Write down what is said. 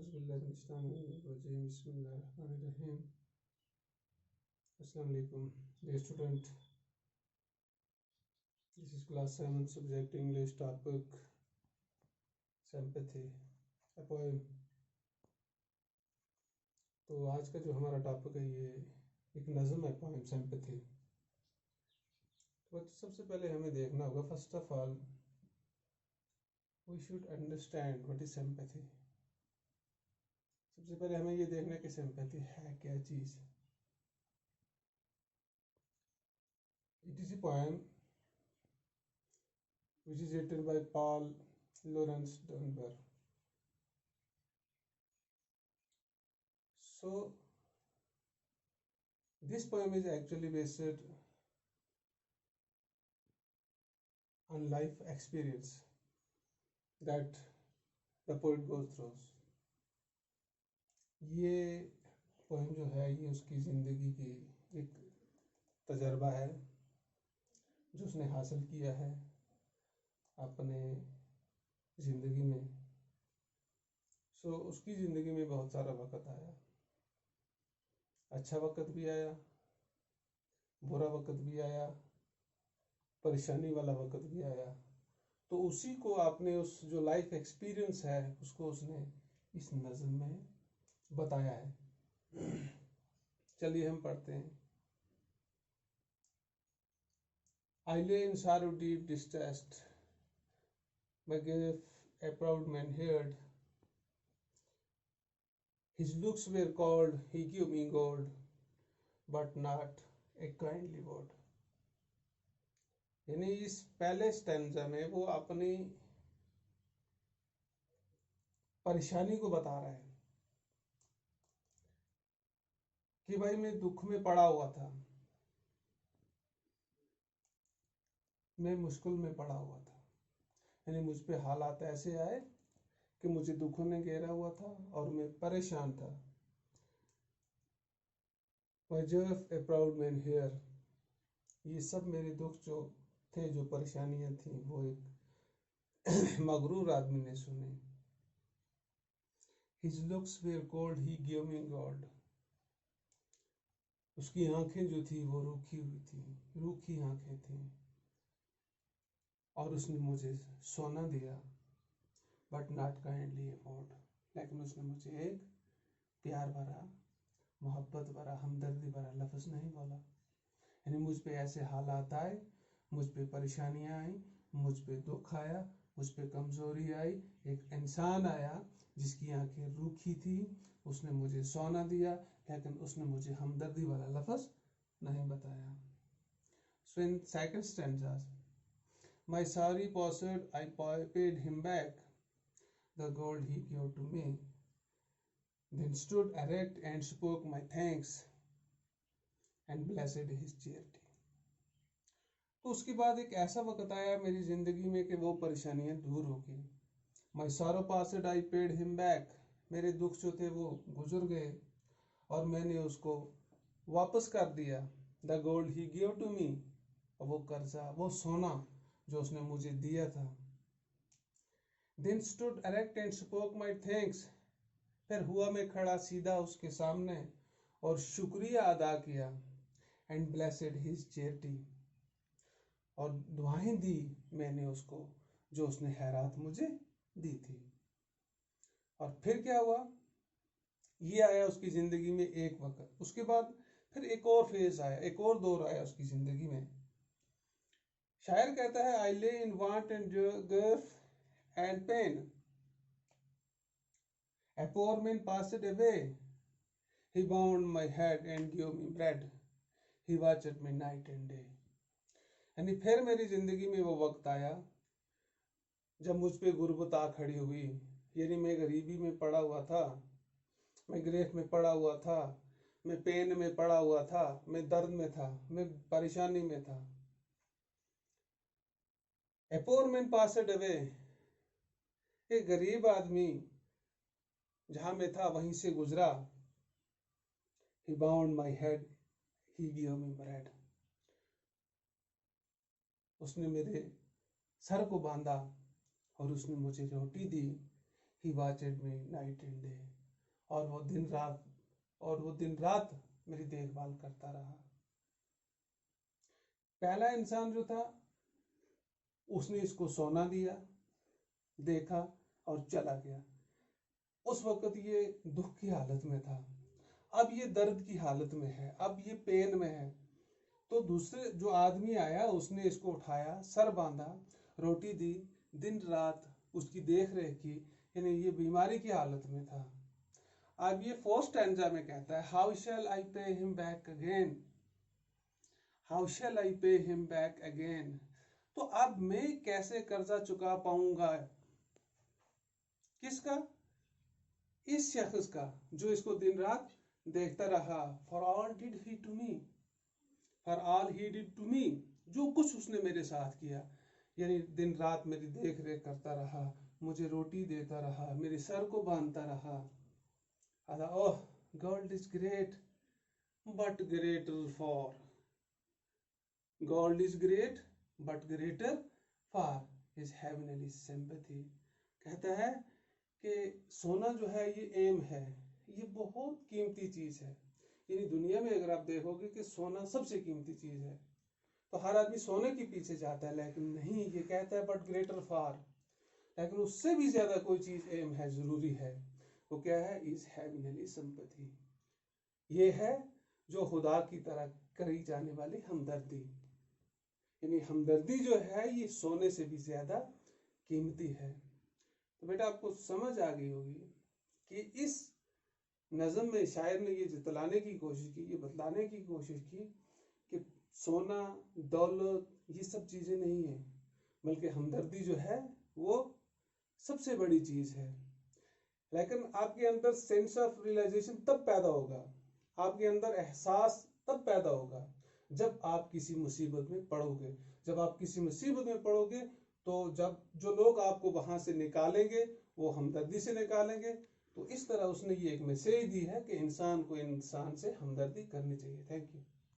Bismillahirrahmanirrahim. Assalamu alaikum. Dear student, this is class 7 subject English topic sympathy, a poem. तो आज का जो हमारा टॉपिक है ये एक नज़म है, पोएम सिंपैथी। तो सबसे पहले हमें देखना होगा, first of all we should understand what is sympathy. सबसे पहले हमें ये देखना है कि सिंपैथी है क्या चीज़। It is a poem which is written by Paul Laurence Dunbar. So this poem is actually based on life experience that the poet goes through. ये पोएम जो है ये उसकी ज़िंदगी की एक तजर्बा है जो उसने हासिल किया है अपने ज़िंदगी में। उसकी ज़िंदगी में बहुत सारा वक़्त आया, अच्छा वक़्त भी आया, बुरा वक़्त भी आया, परेशानी वाला वक़्त भी आया। तो उसी को आपने उस जो लाइफ एक्सपीरियंस है उसको उसने इस नज़म में बताया है। चलिए हम पढ़ते हैं। I lay in sorrow deep distressed, my grief a proud man heard. His looks were cold, he gave me gold, but not a kindly word. यानी इस पहले स्टैंजा में वो अपनी परेशानी को बता रहा है कि भाई मैं दुख में पड़ा हुआ था, मैं मुश्किल में पड़ा हुआ था। यानी मुझ पे हालात ऐसे आए कि मुझे दुखों ने घेरा हुआ था और मैं परेशान था। My grief a proud man here, ये सब मेरे दुख जो थे, जो परेशानियां थी, वो एक मगरूर आदमी ने सुने। His looks were cold, he gave me gold, उसकी आंखें जो थी वो रूखी हुई थी, रूखी आंखें थी, और उसने मुझे सोना दिया, बट नॉट काइंडली अफोर्ड, लेकिन उसने मुझे एक प्यार भरा, मोहब्बत भरा, हमदर्दी भरा लफ्ज़ नहीं बोला। यानी मुझ पे ऐसे हालात आए, मुझ पे परेशानियां आई, मुझ पे दुख आया, मुझ पे कमज़ोरी आई, एक इंसान आया जिसकी आंखें रूखी थी, उसने मुझे सोना दिया, लेकिन उसने मुझे हमदर्दी वाला लफ्ज़ नहीं बताया। So in second stanza, my sorry passed, I paid him back the gold he gave to me, then stood erect and spoke my thanks and blessed his charity. तो उसके बाद एक ऐसा वक़्त आया मेरी ज़िंदगी में कि वो परेशानियां दूर हो गई। My sorrow passed, I paid him back, मेरे दुख जो थे वो गुजर गए और मैंने उसको वापस कर दिया। The gold he gave to me, वो कर्जा, वो सोना जो उसने मुझे दिया था। Then stood erect and spoke my thanks, फिर हुआ मैं खड़ा सीधा उसके सामने और शुक्रिया अदा किया। And blessed his charity, और दुआएं दी मैंने उसको जो उसने खैरात मुझे दी थी। और फिर क्या हुआ, ये आया उसकी ज़िंदगी में एक वक़्त। उसके बाद फिर एक और फेज आया, एक और दौर आया उसकी ज़िंदगी में। शायर कहता है, I lay in want and grief and pain, a poor man passed away, he bound my head and gave me bread, he watched me night and day. यानी फिर मेरी ज़िंदगी में वो वक्त आया जब मुझ पे गुर्बत आ खड़ी हुई। यानी मैं गरीबी में पड़ा हुआ था, मैं ग्रेफ में पड़ा हुआ था, मैं पेन में पड़ा हुआ था, मैं दर्द में था, मैं परेशानी में था। A poor man passed away, एक गरीब आदमी जहां मैं था वहीं से गुजरा। He bound my head, he gave me bread, उसने मेरे सर को बांधा और उसने मुझे रोटी दी। He watched me night and day, और वो दिन रात मेरी देखभाल करता रहा। पहला इंसान जो था उसने इसको सोना दिया, देखा और चला गया। उस वक्त ये दुख की हालत में था, अब ये दर्द की हालत में है, अब ये पेन में है। तो दूसरे जो आदमी आया उसने इसको उठाया, सर बांधा, रोटी दी, दिन रात उसकी देख रेख की, यानी ये बीमारी की हालत में था। अब ये फोर्थ स्टैंजा में कहता है, how shell I pay him back again, how shell I pay him back again. तो अब मैं कैसे कर्जा चुका पाऊंगा? किसका? इस शख्स का जो इसको दिन रात देखता रहा। For all did he to me, for all he did to me, जो कुछ उसने मेरे साथ किया, यानी दिन रात मेरी देख रेख करता रहा, मुझे रोटी देता रहा, मेरे सर को बांधता रहा। Oh God is great but greater far, God is great but greater far his heavenly sympathy. कहता है कि सोना जो है ये एम है, ये बहुत कीमती चीज है। यानी दुनिया में अगर आप देखोगे कि सोना सबसे कीमती चीज है, तो हर आदमी सोने के पीछे जाता है, लेकिन नहीं, ये कहता है बट ग्रेटर फार, लेकिन उससे भी ज्यादा कोई चीज एम है, जरूरी है। वो क्या है? इज हेवनली सिंपैथी, ये है जो खुदा की तरह करी जाने वाली हमदर्दी। यानी हमदर्दी जो है ये सोने से भी ज्यादा कीमती है। तो बेटा आपको समझ आ गई होगी कि इस नज़म में शायर ने ये जतलाने की कोशिश की, ये बतलाने की कोशिश की कि सोना दौलत ये सब चीजें नहीं है, बल्कि हमदर्दी जो है वो सबसे बड़ी चीज है। लेकिन आपके अंदर सेंस ऑफ रियलाइजेशन तब पैदा होगा, आपके अंदर एहसास तब पैदा होगा जब आप किसी मुसीबत में पड़ोगे। जब आप किसी मुसीबत में पड़ोगे तो जब जो लोग आपको वहां से निकालेंगे वो हमदर्दी से निकालेंगे। तो इस तरह उसने ये एक मैसेज दी है कि इंसान को इंसान से हमदर्दी करनी चाहिए। Thank you.